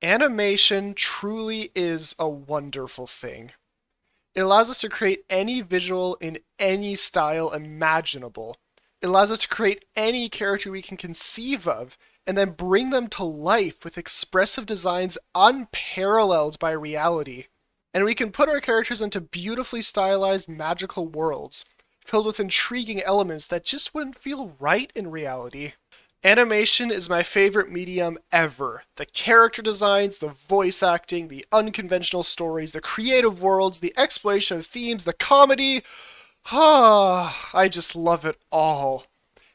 Animation truly is a wonderful thing. It allows us to create any visual in any style imaginable. It allows us to create any character we can conceive of and then bring them to life with expressive designs unparalleled by reality. And we can put our characters into beautifully stylized magical worlds filled with intriguing elements that just wouldn't feel right in reality. Animation is my favorite medium ever. The character designs, the voice acting, the unconventional stories, the creative worlds, the exploration of themes, the comedy. Ah, I just love it all.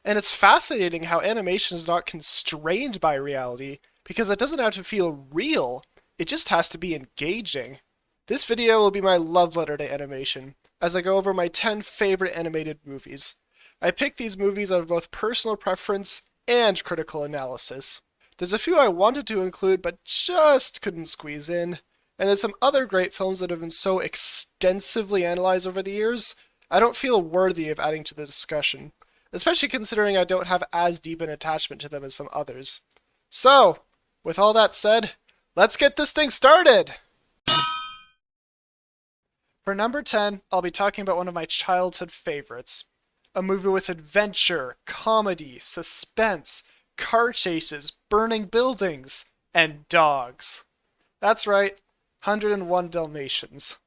And it's fascinating how animation is not constrained by reality, because it doesn't have to feel real, it just has to be engaging. This video will be my love letter to animation, as I go over my 10 favorite animated movies. I picked these movies out of both personal preference and critical analysis. There's a few I wanted to include but just couldn't squeeze in, and there's some other great films that have been so extensively analyzed over the years, I don't feel worthy of adding to the discussion, especially considering I don't have as deep an attachment to them as some others. So, with all that said, let's get this thing started! For number 10, I'll be talking about one of my childhood favorites. A movie with adventure, comedy, suspense, car chases, burning buildings, and dogs. That's right, 101 Dalmatians.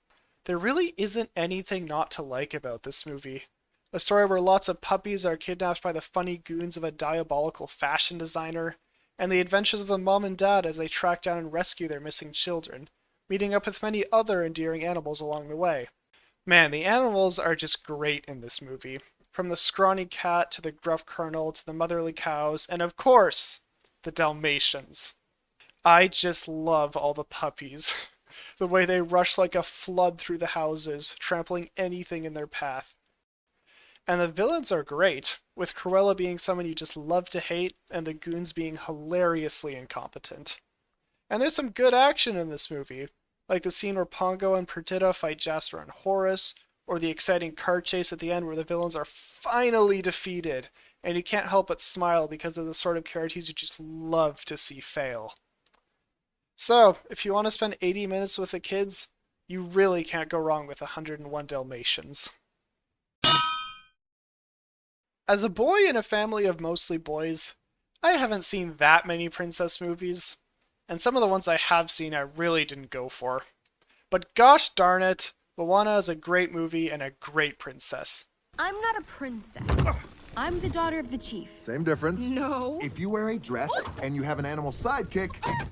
There really isn't anything not to like about this movie. A story where lots of puppies are kidnapped by the funny goons of a diabolical fashion designer, and the adventures of the mom and dad as they track down and rescue their missing children, meeting up with many other endearing animals along the way. Man, the animals are just great in this movie. From the scrawny cat to the gruff colonel to the motherly cows, and of course, the Dalmatians. I just love all the puppies. The way they rush like a flood through the houses, trampling anything in their path. And the villains are great, with Cruella being someone you just love to hate, and the goons being hilariously incompetent. And there's some good action in this movie, like the scene where Pongo and Perdita fight Jasper and Horace, or the exciting car chase at the end where the villains are finally defeated, and you can't help but smile because they're the sort of characters you just love to see fail. So, if you want to spend 80 minutes with the kids, you really can't go wrong with 101 Dalmatians. As a boy in a family of mostly boys, I haven't seen that many princess movies, and some of the ones I have seen I really didn't go for. But gosh darn it, Moana is a great movie and a great princess. I'm not a princess. I'm the daughter of the chief. Same difference. No. If you wear a dress and you have an animal sidekick,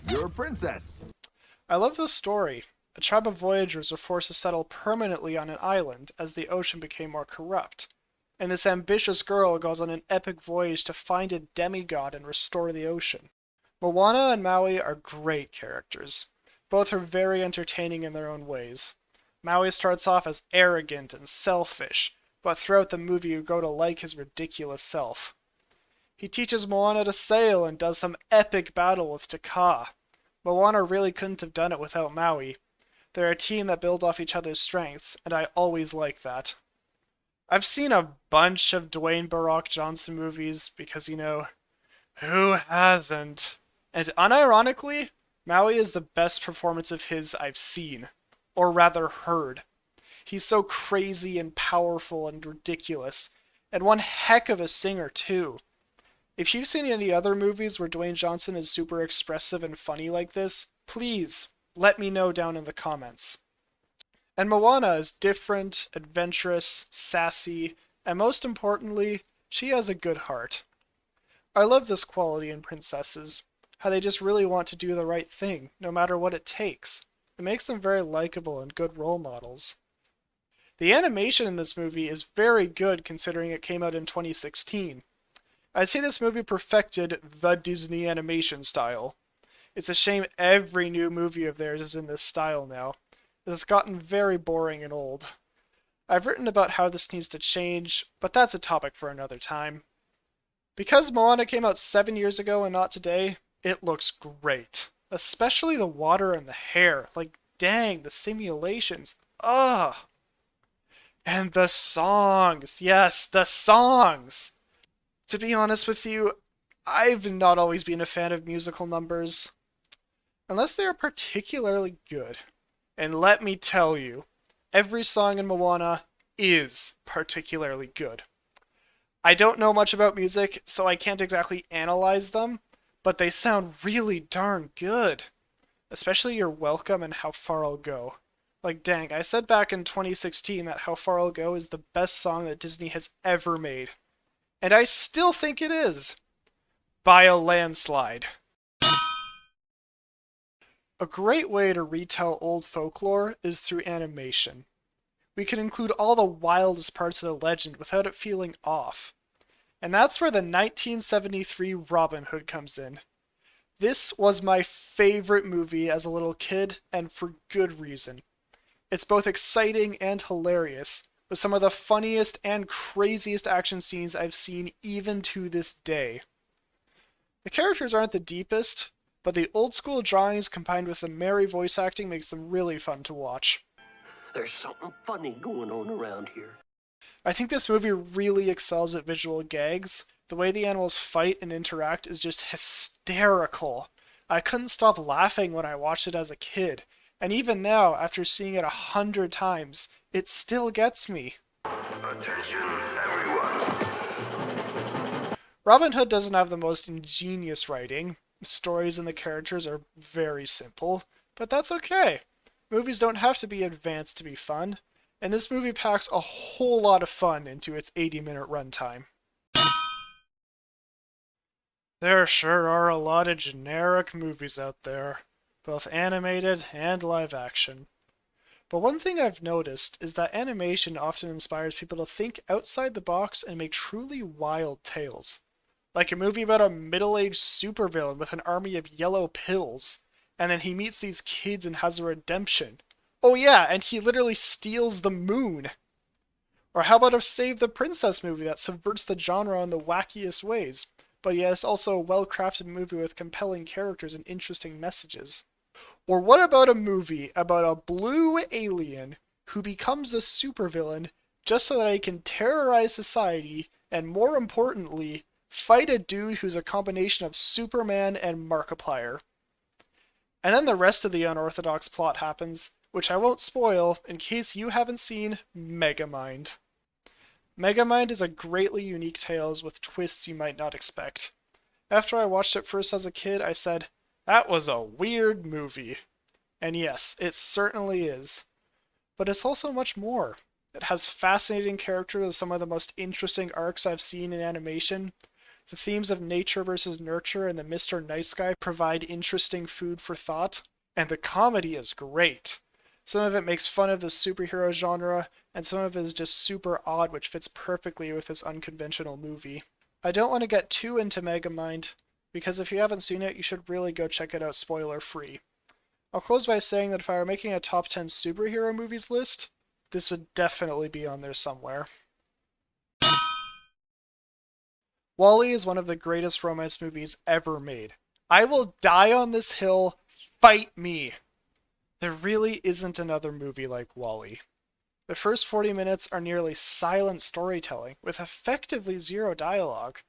you're a princess. I love this story. A tribe of voyagers were forced to settle permanently on an island as the ocean became more corrupt. And this ambitious girl goes on an epic voyage to find a demigod and restore the ocean. Moana and Maui are great characters. Both are very entertaining in their own ways. Maui starts off as arrogant and selfish, but throughout the movie you grow to like his ridiculous self. He teaches Moana to sail and does some epic battle with Te Kā. Moana really couldn't have done it without Maui. They're a team that build off each other's strengths, and I always like that. I've seen a bunch of Dwayne Barack Johnson movies because, who hasn't? And unironically, Maui is the best performance of his I've seen. Or rather heard. He's so crazy and powerful and ridiculous, and one heck of a singer too. If you've seen any other movies where Dwayne Johnson is super expressive and funny like this, please let me know down in the comments. And Moana is different, adventurous, sassy, and most importantly, she has a good heart. I love this quality in princesses, how they just really want to do the right thing, no matter what it takes. It makes them very likable and good role models. The animation in this movie is very good considering it came out in 2016. I'd say this movie perfected the Disney animation style. It's a shame every new movie of theirs is in this style now. It's gotten very boring and old. I've written about how this needs to change, but that's a topic for another time. Because Moana came out 7 years ago and not today, it looks great. Especially the water and the hair. Like, dang, the simulations. Ugh. And the songs. Yes, the songs. To be honest with you, I've not always been a fan of musical numbers. unless they are particularly good. And let me tell you, every song in Moana is particularly good. I don't know much about music, so I can't exactly analyze them, but they sound really darn good. Especially You're Welcome and How Far I'll Go. Like, dang, I said back in 2016 that How Far I'll Go is the best song that Disney has ever made. And I still think it is. By a landslide. A great way to retell old folklore is through animation. We can include all the wildest parts of the legend without it feeling off. And that's where the 1973 Robin Hood comes in. This was my favorite movie as a little kid, and for good reason. It's both exciting and hilarious, with some of the funniest and craziest action scenes I've seen even to this day. The characters aren't the deepest, but the old school drawings combined with the merry voice acting makes them really fun to watch. There's something funny going on around here. I think this movie really excels at visual gags. The way the animals fight and interact is just hysterical. I couldn't stop laughing when I watched it as a kid, and even now, after seeing it 100 times, it still gets me. Attention, everyone. Robin Hood doesn't have the most ingenious writing. The stories and the characters are very simple, but that's okay. Movies don't have to be advanced to be fun, and this movie packs a whole lot of fun into its 80-minute runtime. There sure are a lot of generic movies out there, both animated and live action. But one thing I've noticed is that animation often inspires people to think outside the box and make truly wild tales. Like a movie about a middle-aged supervillain with an army of yellow pills, and then he meets these kids and has a redemption. Oh yeah, and he literally steals the moon! Or how about a Save the Princess movie that subverts the genre in the wackiest ways, but yet it's also a well-crafted movie with compelling characters and interesting messages? Or what about a movie about a blue alien who becomes a supervillain just so that he can terrorize society and, more importantly, fight a dude who's a combination of Superman and Markiplier? And then the rest of the unorthodox plot happens, which I won't spoil in case you haven't seen Megamind. Megamind is a greatly unique tale with twists you might not expect. After I watched it first as a kid, I said, that was a weird movie. And yes, it certainly is. But it's also much more. It has fascinating characters with some of the most interesting arcs I've seen in animation. The themes of nature versus nurture and the Mr. Nice Guy provide interesting food for thought. And the comedy is great. Some of it makes fun of the superhero genre, and some of it is just super odd, which fits perfectly with this unconventional movie. I don't want to get too into Megamind, because if you haven't seen it, you should really go check it out spoiler-free. I'll close by saying that if I were making a top 10 superhero movies list, this would definitely be on there somewhere. Wally is one of the greatest romance movies ever made. I will die on this hill, fight me! There really isn't another movie like Wally. The first 40 minutes are nearly silent storytelling, with effectively zero dialogue.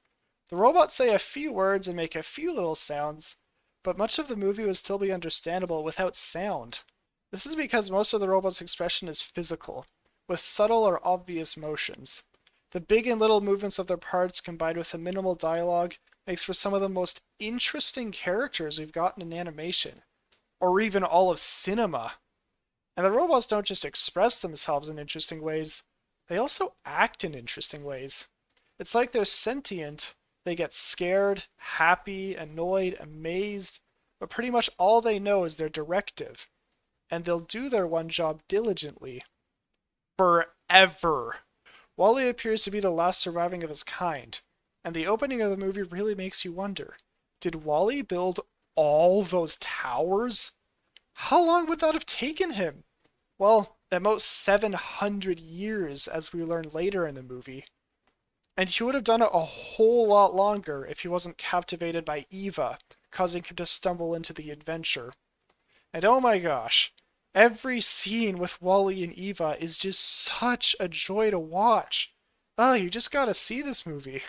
The robots say a few words and make a few little sounds, but much of the movie would still be understandable without sound. This is because most of the robots' expression is physical, with subtle or obvious motions. The big and little movements of their parts combined with the minimal dialogue makes for some of the most interesting characters we've gotten in animation, or even all of cinema. And the robots don't just express themselves in interesting ways, they also act in interesting ways. It's like they're sentient. They get scared, happy, annoyed, amazed, but pretty much all they know is their directive. And they'll do their one job diligently. Forever. Wally appears to be the last surviving of his kind, and the opening of the movie really makes you wonder, did Wally build all those towers? How long would that have taken him? Well, at most 700 years, as we learn later in the movie. And he would have done it a whole lot longer if he wasn't captivated by Eva, causing him to stumble into the adventure. And oh my gosh, every scene with Wally and Eva is just such a joy to watch. Oh, you just gotta see this movie.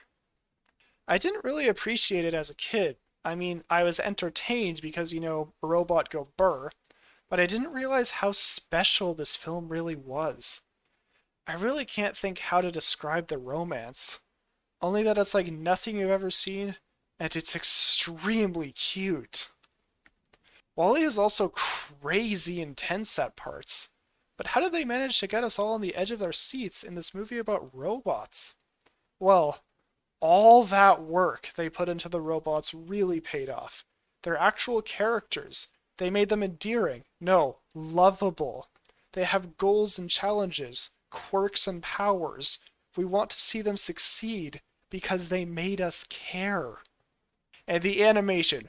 I didn't really appreciate it as a kid. I mean, I was entertained because, a robot go burr, but I didn't realize how special this film really was. I really can't think how to describe the romance. Only that it's like nothing you've ever seen, and it's extremely cute. Wally is also crazy intense at parts. But how did they manage to get us all on the edge of our seats in this movie about robots? Well, all that work they put into the robots really paid off. They're actual characters. They made them endearing. No, lovable. They have goals and challenges, quirks and powers. We want to see them succeed because they made us care. And the animation.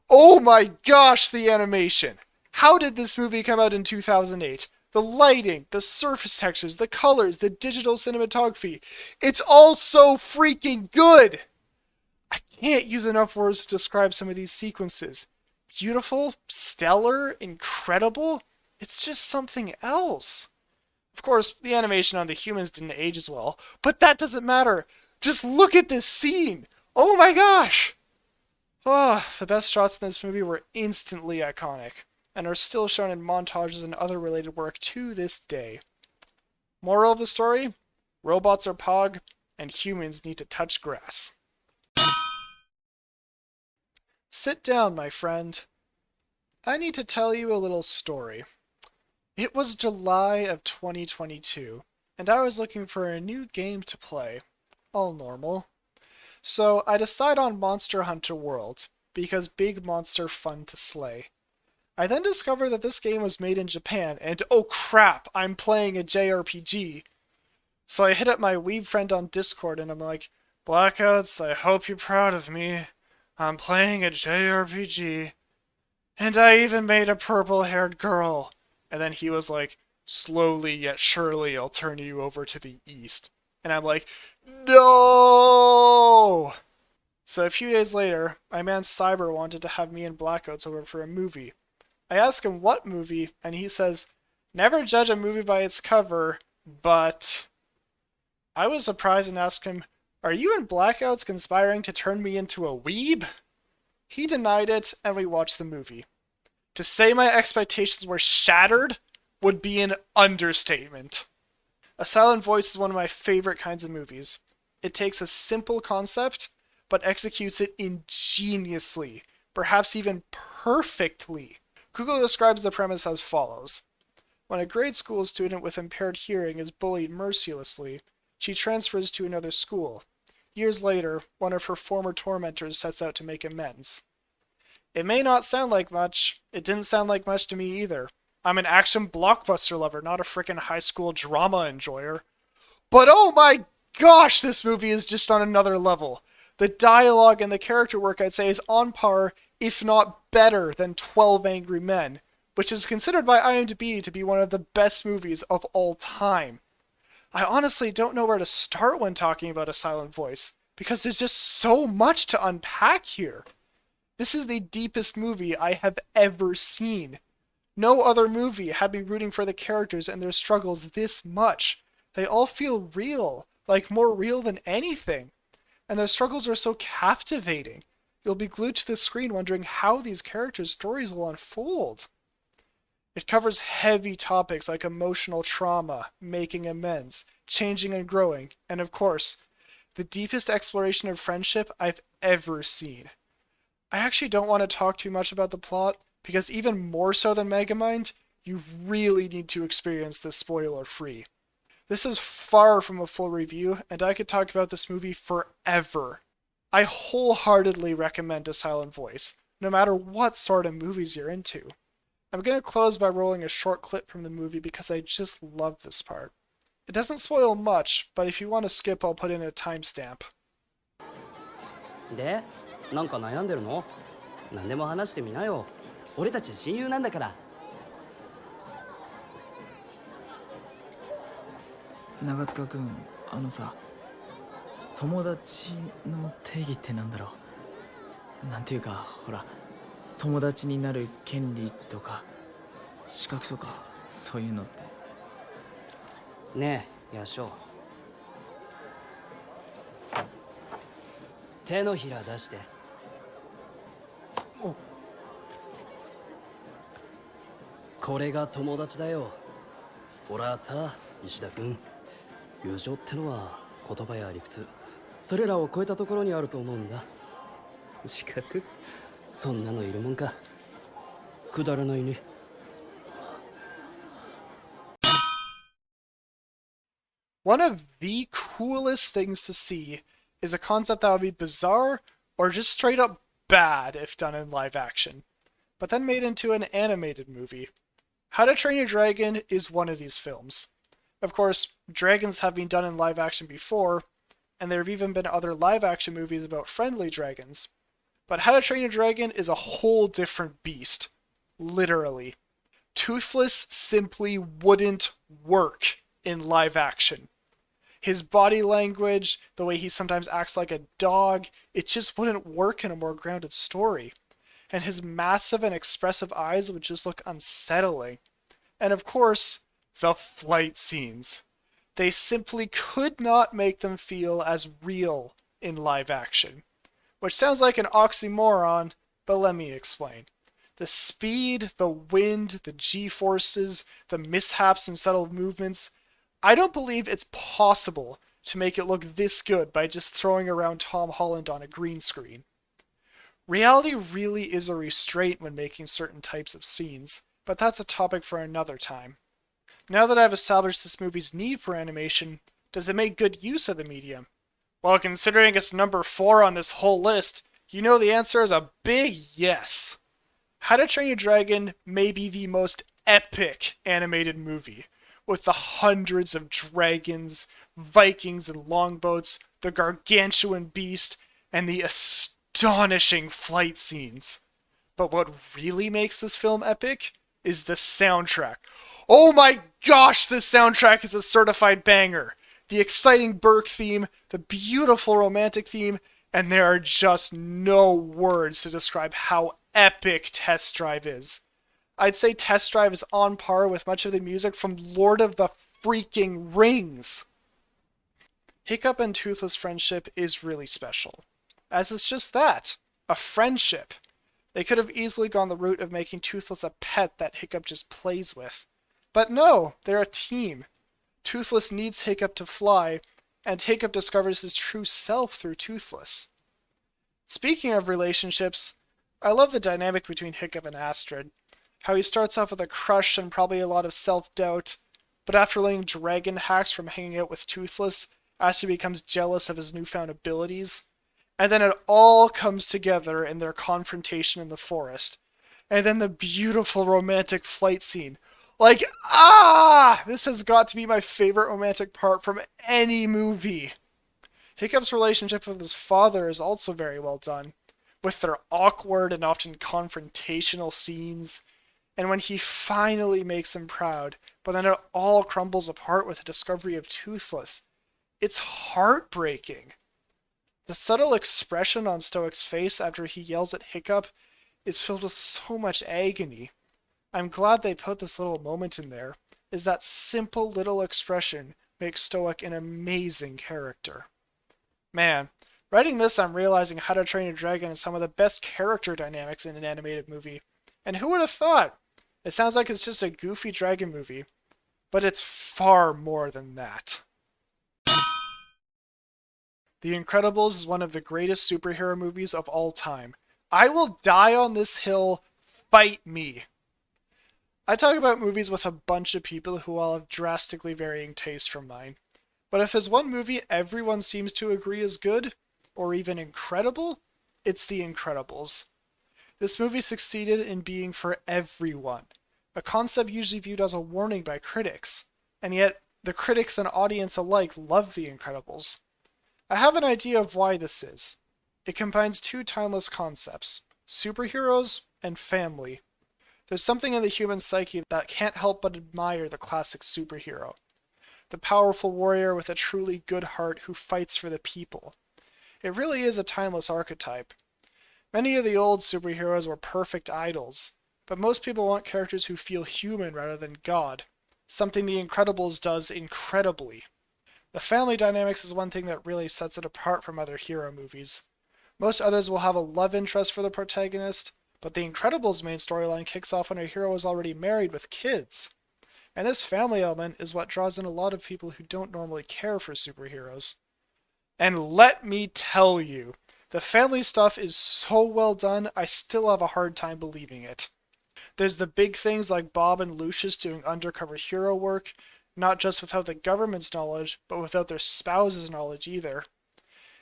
Oh my gosh, the animation! How did this movie come out in 2008? The lighting, the surface textures, the colors, the digital cinematography. It's all so freaking good! I can't use enough words to describe some of these sequences. Beautiful, stellar, incredible. It's just something else. Of course, the animation on the humans didn't age as well, but that doesn't matter. Just look at this scene! Oh my gosh! Oh, the best shots in this movie were instantly iconic, and are still shown in montages and other related work to this day. Moral of the story? Robots are pog, and humans need to touch grass. Sit down, my friend. I need to tell you a little story. It was July of 2022, and I was looking for a new game to play. All normal. So I decide on Monster Hunter World, because big monster fun to slay. I then discover that this game was made in Japan, and oh crap, I'm playing a JRPG. So I hit up my weeb friend on Discord and I'm like, Blackouts, I hope you're proud of me. I'm playing a JRPG. And I even made a purple-haired girl. And then he was like, slowly yet surely I'll turn you over to the east. And I'm like, no! So a few days later, my man Cyber wanted to have me and Blackouts over for a movie. I ask him what movie, and he says, never judge a movie by its cover, but... I was surprised and asked him, are you and Blackouts conspiring to turn me into a weeb? He denied it, and we watched the movie. To say my expectations were shattered would be an understatement. Asylum Voice is one of my favorite kinds of movies. It takes a simple concept, but executes it ingeniously, perhaps even perfectly. Google describes the premise as follows. When a grade school student with impaired hearing is bullied mercilessly, she transfers to another school. Years later, one of her former tormentors sets out to make amends. It may not sound like much. It didn't sound like much to me either. I'm an action blockbuster lover, not a frickin' high school drama enjoyer. But oh my gosh, this movie is just on another level. The dialogue and the character work, I'd say, is on par, if not better, than 12 Angry Men, which is considered by IMDb to be one of the best movies of all time. I honestly don't know where to start when talking about Asylum Voice, because there's just so much to unpack here. This is the deepest movie I have ever seen. No other movie had me rooting for the characters and their struggles this much. They all feel real, like more real than anything. And their struggles are so captivating. You'll be glued to the screen wondering how these characters' stories will unfold. It covers heavy topics like emotional trauma, making amends, changing and growing, and of course, the deepest exploration of friendship I've ever seen. I actually don't want to talk too much about the plot, because even more so than Megamind, you really need to experience this spoiler-free. This is far from a full review, and I could talk about this movie forever. I wholeheartedly recommend Asylum Voice, no matter what sort of movies you're into. I'm going to close by rolling a short clip from the movie because I just love this part. It doesn't spoil much, but if you want to skip, I'll put in a timestamp. で、なんか悩んでるの？何でも話してみなよ。俺たち親友なんだから。長塚君、あのさ、友達の定義ってなんだろう。なんていうか、ほら、友達になる権利とか資格とかそういうのって。ねえ、ヤショウ。手のひら出して。これが友達だよ。ほらさ、石田君。友情ってのは言葉や理屈、それらを超えたところにあると思うんだ。資格？そんなのいるもんか。くだらないね。One of the coolest things to see is a concept that would be bizarre or just straight up bad if done in live action, but then made into an animated movie. How to Train Your Dragon is one of these films. Of course, dragons have been done in live action before, and there have even been other live action movies about friendly dragons. But How to Train Your Dragon is a whole different beast. Literally. Toothless simply wouldn't work in live action. His body language, the way he sometimes acts like a dog, it just wouldn't work in a more grounded story. And his massive and expressive eyes would just look unsettling. And of course, the flight scenes. They simply could not make them feel as real in live action. Which sounds like an oxymoron, but let me explain. The speed, the wind, the G-forces, the mishaps and subtle movements, I don't believe it's possible to make it look this good by just throwing around Tom Holland on a green screen. Reality really is a restraint when making certain types of scenes, but that's a topic for another time. Now that I've established this movie's need for animation, does it make good use of the medium? Well, considering it's number 4 on this whole list, you know the answer is a big yes. How to Train Your Dragon may be the most epic animated movie, with the hundreds of dragons, Vikings and longboats, the gargantuan beast, and the astonishing flight scenes. But what really makes this film epic is the soundtrack. Oh my gosh, this soundtrack is a certified banger! The exciting Burke theme, the beautiful romantic theme, and there are just no words to describe how epic Test Drive is. I'd say Test Drive is on par with much of the music from Lord of the freaking Rings. Hiccup and Toothless friendship is really special, as it's just that, a friendship. They could have easily gone the route of making Toothless a pet that Hiccup just plays with. But no, they're a team. Toothless needs Hiccup to fly, and Hiccup discovers his true self through Toothless. Speaking of relationships, I love the dynamic between Hiccup and Astrid. How he starts off with a crush and probably a lot of self-doubt, but after learning dragon hacks from hanging out with Toothless, Astrid becomes jealous of his newfound abilities. And then it all comes together in their confrontation in the forest. And then the beautiful romantic flight scene. Like, this has got to be my favorite romantic part from any movie. Hiccup's relationship with his father is also very well done, with their awkward and often confrontational scenes, and when he finally makes him proud, but then it all crumbles apart with the discovery of Toothless. It's heartbreaking. The subtle expression on Stoic's face after he yells at Hiccup is filled with so much agony. I'm glad they put this little moment in there, as that simple little expression makes Stoic an amazing character. Man, writing this I'm realizing How to Train Your Dragon is some of the best character dynamics in an animated movie. And who would have thought? It sounds like it's just a goofy dragon movie, but it's far more than that. The Incredibles is one of the greatest superhero movies of all time. I will die on this hill, fight me. I talk about movies with a bunch of people who all have drastically varying tastes from mine. But if there's one movie everyone seems to agree is good, or even incredible, it's The Incredibles. This movie succeeded in being for everyone, a concept usually viewed as a warning by critics, and yet the critics and audience alike love The Incredibles. I have an idea of why this is. It combines two timeless concepts, superheroes and family. There's something in the human psyche that can't help but admire the classic superhero. The powerful warrior with a truly good heart who fights for the people. It really is a timeless archetype. Many of the old superheroes were perfect idols, but most people want characters who feel human rather than God, something The Incredibles does incredibly. The family dynamics is one thing that really sets it apart from other hero movies. Most others will have a love interest for the protagonist, But The Incredibles' main storyline kicks off when our hero is already married with kids. And this family element is what draws in a lot of people who don't normally care for superheroes. And let me tell you, the family stuff is so well done, I still have a hard time believing it. There's the big things like Bob and Lucius doing undercover hero work, not just without the government's knowledge, but without their spouse's knowledge either.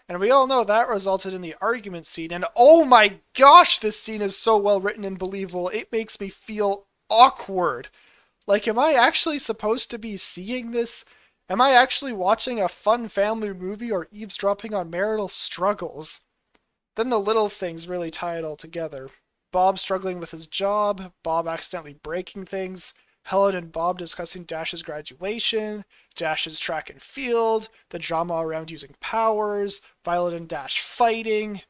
And we all know that resulted in the argument scene, and oh my gosh, this scene is so well written and believable, it makes me feel awkward. Like, am I actually supposed to be seeing this? Am I actually watching a fun family movie or eavesdropping on marital struggles? Then the little things really tie it all together. Bob struggling with his job, Bob accidentally breaking things, Helen and Bob discussing Dash's graduation, Dash's track and field, the drama around using powers, Violet and Dash fighting.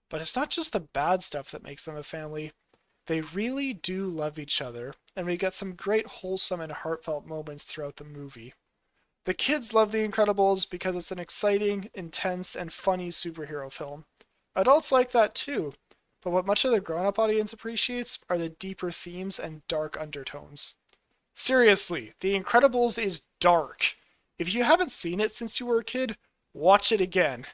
But it's not just the bad stuff that makes them a family. They really do love each other, and we get some great wholesome and heartfelt moments throughout the movie. The kids love The Incredibles because it's an exciting, intense, and funny superhero film. Adults like that too, but what much of the grown-up audience appreciates are the deeper themes and dark undertones. Seriously, The Incredibles is dark. If you haven't seen it since you were a kid, watch it again.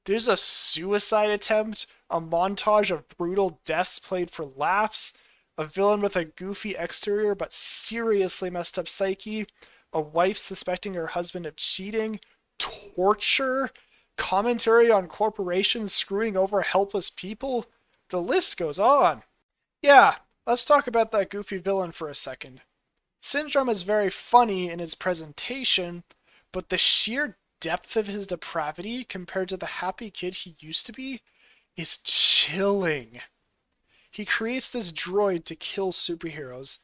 There's a suicide attempt, a montage of brutal deaths played for laughs, a villain with a goofy exterior but seriously messed up psyche, a wife suspecting her husband of cheating, torture, commentary on corporations screwing over helpless people. The list goes on. Yeah, let's talk about that goofy villain for a second. Syndrome is very funny in his presentation, but the sheer depth of his depravity compared to the happy kid he used to be is chilling. He creates this droid to kill superheroes,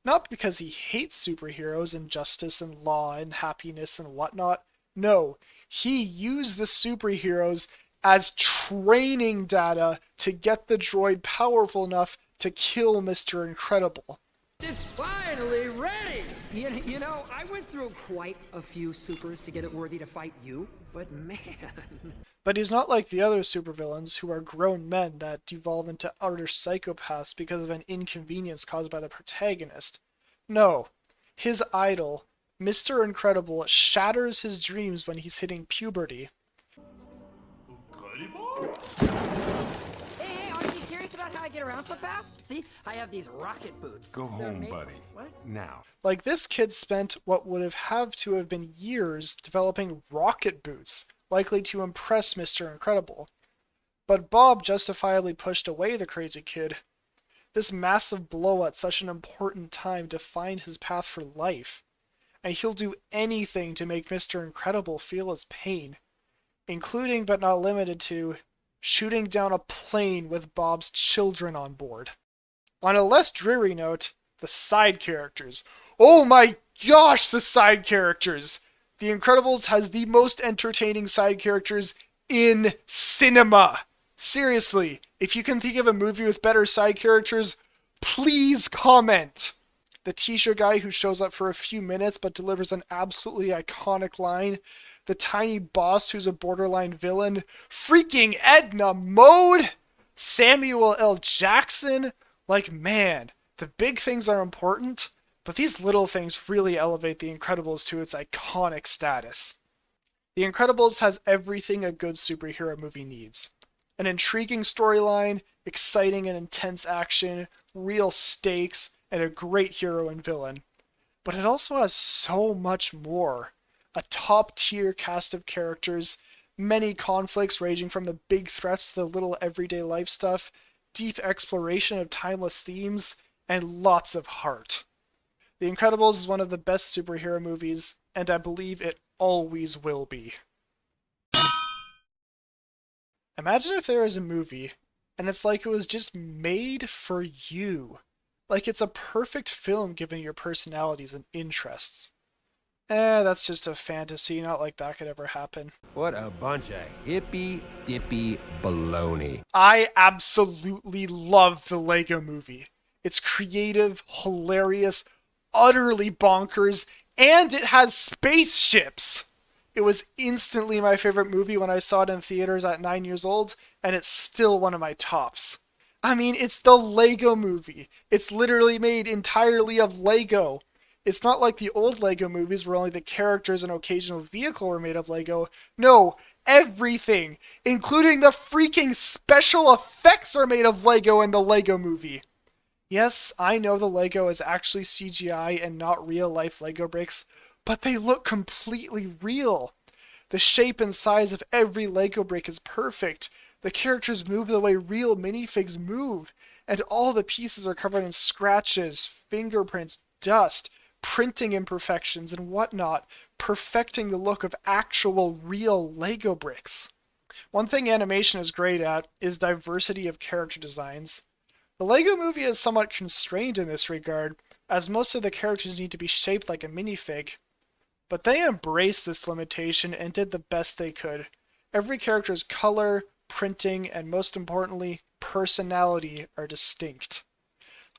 not because he hates superheroes and justice and law and happiness and whatnot. No, he used the superheroes as training data to get the droid powerful enough to kill Mr. Incredible. It's finally ready! You know, I went through quite a few supers to get it worthy to fight you, but man... But he's not like the other supervillains who are grown men that devolve into utter psychopaths because of an inconvenience caused by the protagonist. No, his idol, Mr. Incredible, shatters his dreams when he's hitting puberty. Hey, aren't you curious about how I get around so fast? See, I have these rocket boots. Go They're home, made- buddy. What? Now. Like, this kid spent what would have to have been years developing rocket boots, likely to impress Mr. Incredible. But Bob justifiably pushed away the crazy kid. This massive blow at such an important time defined his path for life, and he'll do anything to make Mr. Incredible feel his pain, including but not limited to shooting down a plane with Bob's children on board. On a less dreary note, the side characters. Oh my gosh, the side characters! The Incredibles has the most entertaining side characters in cinema. Seriously, if you can think of a movie with better side characters, please comment. The t-shirt guy who shows up for a few minutes but delivers an absolutely iconic line. The tiny boss who's a borderline villain. Freaking Edna Mode! Samuel L. Jackson. Like, man, the big things are important, but these little things really elevate The Incredibles to its iconic status. The Incredibles has everything a good superhero movie needs. An intriguing storyline, exciting and intense action, real stakes, and a great hero and villain. But it also has so much more. A top-tier cast of characters, many conflicts ranging from the big threats to the little everyday life stuff, deep exploration of timeless themes, and lots of heart. The Incredibles is one of the best superhero movies, and I believe it always will be. Imagine if there was a movie, and it's like it was just made for you. Like it's a perfect film given your personalities and interests. That's just a fantasy, not like that could ever happen. What a bunch of hippy-dippy baloney. I absolutely love the Lego Movie. It's creative, hilarious, utterly bonkers, and it has spaceships! It was instantly my favorite movie when I saw it in theaters at 9 years old, and it's still one of my tops. I mean, it's the Lego movie. It's literally made entirely of Lego. It's not like the old Lego movies where only the characters and occasional vehicle were made of Lego. No, everything, including the freaking special effects, are made of Lego in the Lego movie. Yes, I know the Lego is actually CGI and not real-life Lego bricks, but they look completely real. The shape and size of every Lego brick is perfect. The characters move the way real minifigs move, and all the pieces are covered in scratches, fingerprints, dust, printing imperfections, and whatnot, perfecting the look of actual real Lego bricks. One thing animation is great at is diversity of character designs. The Lego movie is somewhat constrained in this regard, as most of the characters need to be shaped like a minifig. But they embraced this limitation and did the best they could. Every character's color, printing, and most importantly, personality are distinct.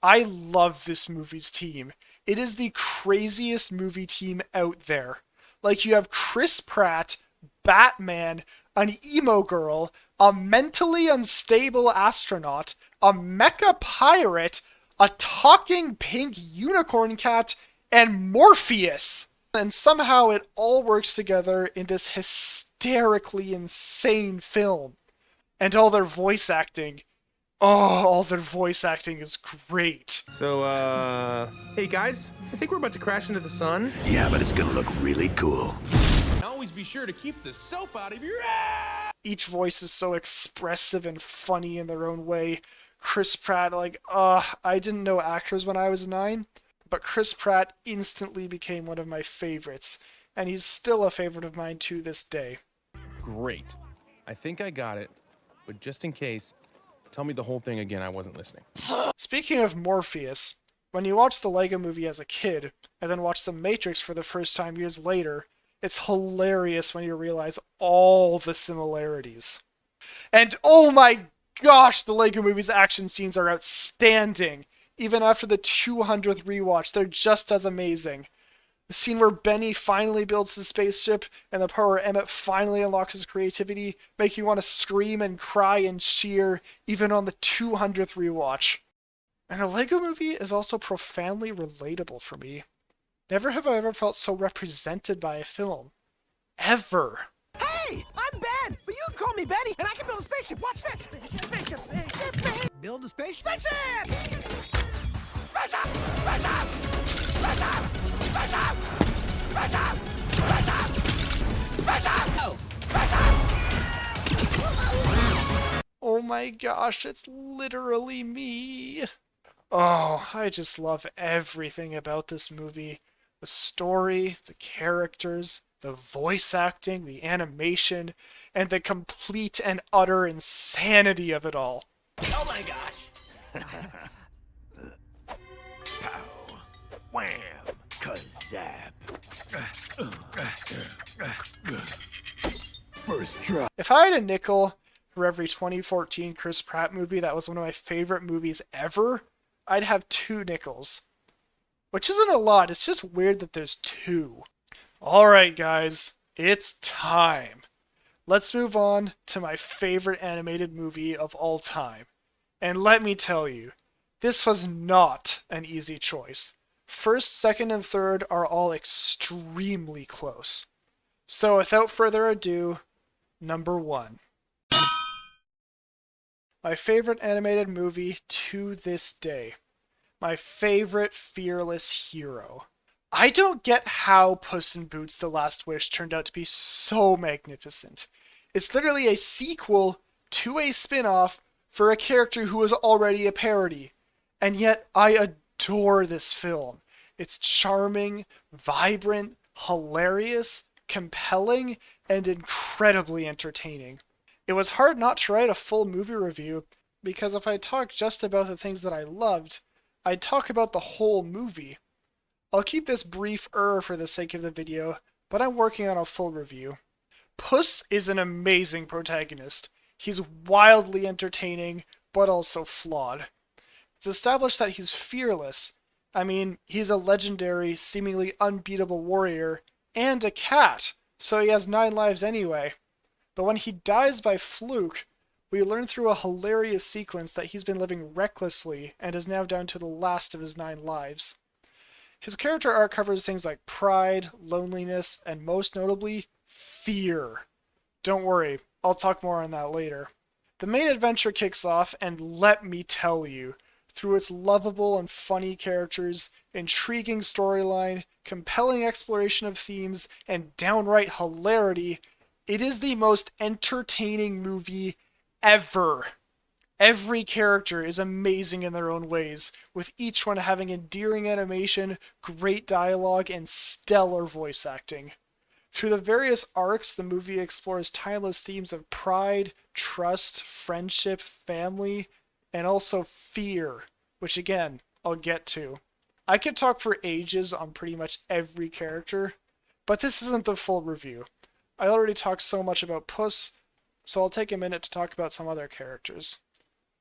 I love this movie's team. It is the craziest movie team out there. Like, you have Chris Pratt, Batman, an emo girl, a mentally unstable astronaut, a mecha pirate, a talking pink unicorn cat, and Morpheus. And somehow it all works together in this hysterically insane film. And all their voice acting. Oh, all their voice acting is great. So, hey guys, I think we're about to crash into the sun. Yeah, but it's gonna look really cool. And always be sure to keep the soap out of your ass! Each voice is so expressive and funny in their own way. Chris Pratt, I didn't know actors when I was 9, but Chris Pratt instantly became one of my favorites, and he's still a favorite of mine to this day. Great. I think I got it, but just in case, tell me the whole thing again, I wasn't listening. Speaking of Morpheus, when you watch the Lego movie as a kid, and then watch The Matrix for the first time years later, it's hilarious when you realize all the similarities. And oh my gosh, the Lego movie's action scenes are outstanding! Even after the 200th rewatch, they're just as amazing. The scene where Benny finally builds his spaceship, and the part where Emmett finally unlocks his creativity, make you want to scream and cry and cheer, even on the 200th rewatch. And the Lego movie is also profoundly relatable for me. Never have I ever felt so represented by a film. Ever. Hey, I'm Ben, but you can call me Benny, and I can build a spaceship. Watch this. Spaceship. Build a spaceship. Spaceship! Oh my gosh, it's literally me. Oh, I just love everything about this movie. The story, the characters, the voice acting, the animation, and the complete and utter insanity of it all. Oh my gosh! Pow! Wham! Kazap! First try. If I had a nickel for every 2014 Chris Pratt movie that was one of my favorite movies ever, I'd have 2 nickels. Which isn't a lot, it's just weird that there's 2. Alright guys, it's time. Let's move on to my favorite animated movie of all time. And let me tell you, this was not an easy choice. First, second, and third are all extremely close. So without further ado, number 1. My favorite animated movie to this day. My favorite fearless hero. I don't get how Puss in Boots: The Last Wish turned out to be so magnificent. It's literally a sequel to a spin-off for a character who was already a parody. And yet, I adore this film. It's charming, vibrant, hilarious, compelling, and incredibly entertaining. It was hard not to write a full movie review, because if I talked just about the things that I loved, I'd talk about the whole movie. I'll keep this briefer for the sake of the video, but I'm working on a full review. Puss is an amazing protagonist. He's wildly entertaining, but also flawed. It's established that he's fearless. I mean, he's a legendary, seemingly unbeatable warrior, and a cat, so he has 9 lives anyway. But when he dies by fluke, we learn through a hilarious sequence that he's been living recklessly and is now down to the last of his 9 lives. His character arc covers things like pride, loneliness, and most notably, fear. Don't worry, I'll talk more on that later. The main adventure kicks off, and let me tell you, through its lovable and funny characters, intriguing storyline, compelling exploration of themes, and downright hilarity, it is the most entertaining movie ever. Every character is amazing in their own ways, with each one having endearing animation, great dialogue, and stellar voice acting. Through the various arcs, the movie explores timeless themes of pride, trust, friendship, family, and also fear, which again, I'll get to. I could talk for ages on pretty much every character, but this isn't the full review. I already talked so much about Puss, so I'll take a minute to talk about some other characters.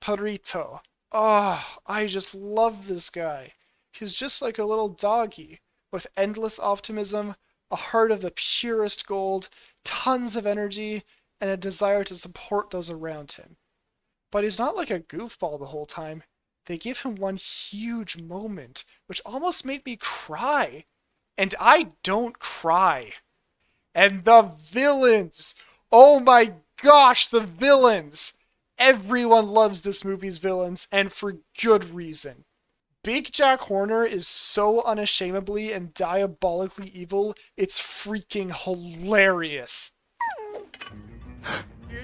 Perito. Oh, I just love this guy. He's just like a little doggy, with endless optimism, a heart of the purest gold, tons of energy, and a desire to support those around him. But he's not like a goofball the whole time. They give him one huge moment, which almost made me cry. And I don't cry. And the villains! Oh my gosh, the villains! Everyone loves this movie's villains, and for good reason. Big Jack Horner is so unashamedly and diabolically evil, it's freaking hilarious.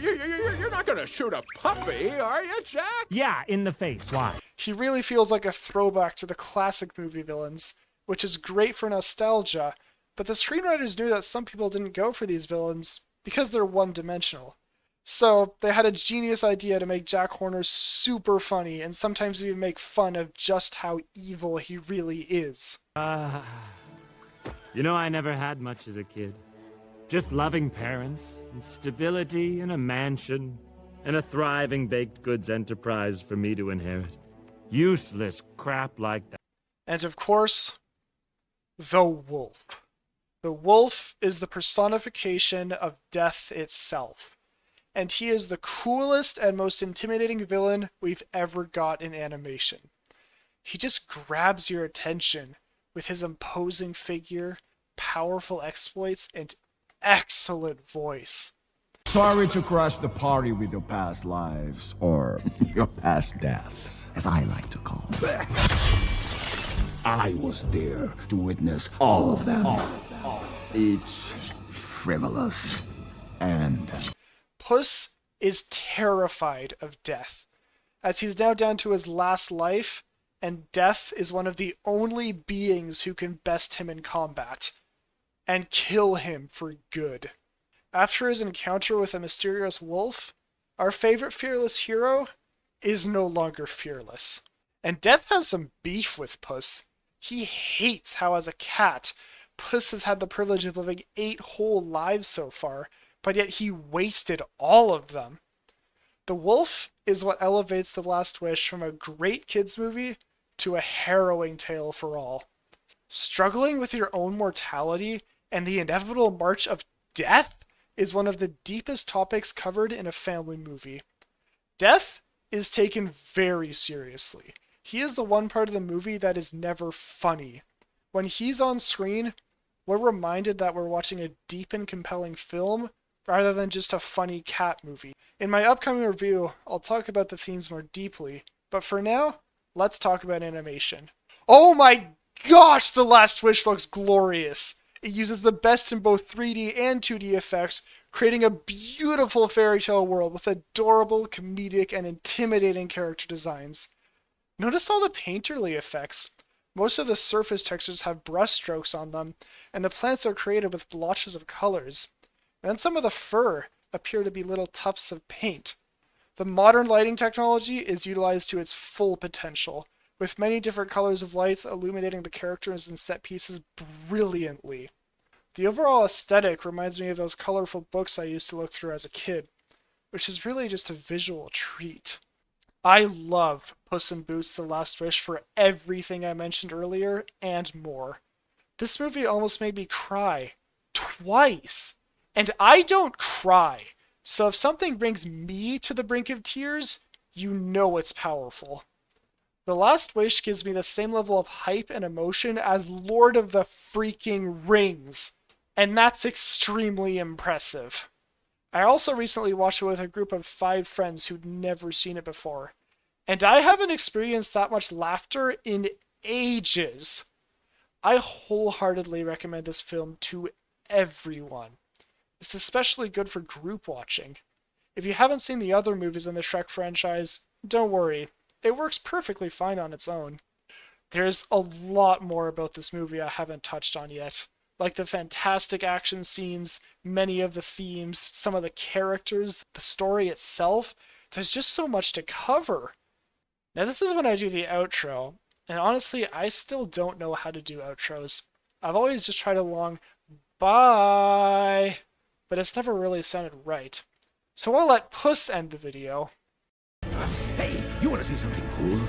You're not gonna shoot a puppy, are you, Jack? Yeah, in the face. Why? He really feels like a throwback to the classic movie villains, which is great for nostalgia, but the screenwriters knew that some people didn't go for these villains because they're one-dimensional. So, they had a genius idea to make Jack Horner super funny and sometimes even make fun of just how evil he really is. You know, I never had much as a kid. Just loving parents, and stability in a mansion, and a thriving baked goods enterprise for me to inherit. Useless crap like that. And of course, the wolf. The wolf is the personification of death itself. And he is the coolest and most intimidating villain we've ever got in animation. He just grabs your attention with his imposing figure, powerful exploits, and excellent voice. Sorry to crash the party with your past lives, or your past deaths, as I like to call them. I was there to witness all of them. Each frivolous and... Puss is terrified of death, as he's now down to his last life, and death is one of the only beings who can best him in combat, and kill him for good. After his encounter with a mysterious wolf, our favorite fearless hero is no longer fearless. And Death has some beef with Puss. He hates how, as a cat, Puss has had the privilege of living 8 whole lives so far, but yet he wasted all of them. The wolf is what elevates The Last Wish from a great kids movie to a harrowing tale for all. Struggling with your own mortality and the inevitable march of death is one of the deepest topics covered in a family movie. Death is taken very seriously. He is the one part of the movie that is never funny. When he's on screen, we're reminded that we're watching a deep and compelling film rather than just a funny cat movie. In my upcoming review, I'll talk about the themes more deeply, but for now, let's talk about animation. Oh my gosh, The Last Wish looks glorious! It uses the best in both 3D and 2D effects, creating a beautiful fairy tale world with adorable, comedic, and intimidating character designs. Notice all the painterly effects. Most of the surface textures have brush strokes on them, and the plants are created with blotches of colors. And then some of the fur appear to be little tufts of paint. The modern lighting technology is utilized to its full potential, with many different colors of lights illuminating the characters and set pieces brilliantly. The overall aesthetic reminds me of those colorful books I used to look through as a kid, which is really just a visual treat. I love Puss in Boots: The Last Wish for everything I mentioned earlier and more. This movie almost made me cry. Twice! And I don't cry. So if something brings me to the brink of tears, you know it's powerful. The Last Wish gives me the same level of hype and emotion as Lord of the freaking Rings, and that's extremely impressive. I also recently watched it with a group of 5 friends who'd never seen it before, and I haven't experienced that much laughter in ages. I wholeheartedly recommend this film to everyone. It's especially good for group watching. If you haven't seen the other movies in the Shrek franchise, don't worry. It works perfectly fine on its own. There's a lot more about this movie I haven't touched on yet. Like the fantastic action scenes, many of the themes, some of the characters, the story itself. There's just so much to cover. Now this is when I do the outro, and honestly, I still don't know how to do outros. I've always just tried a long bye, but it's never really sounded right. So I'll let Puss end the video. Hey, you want to see something cool?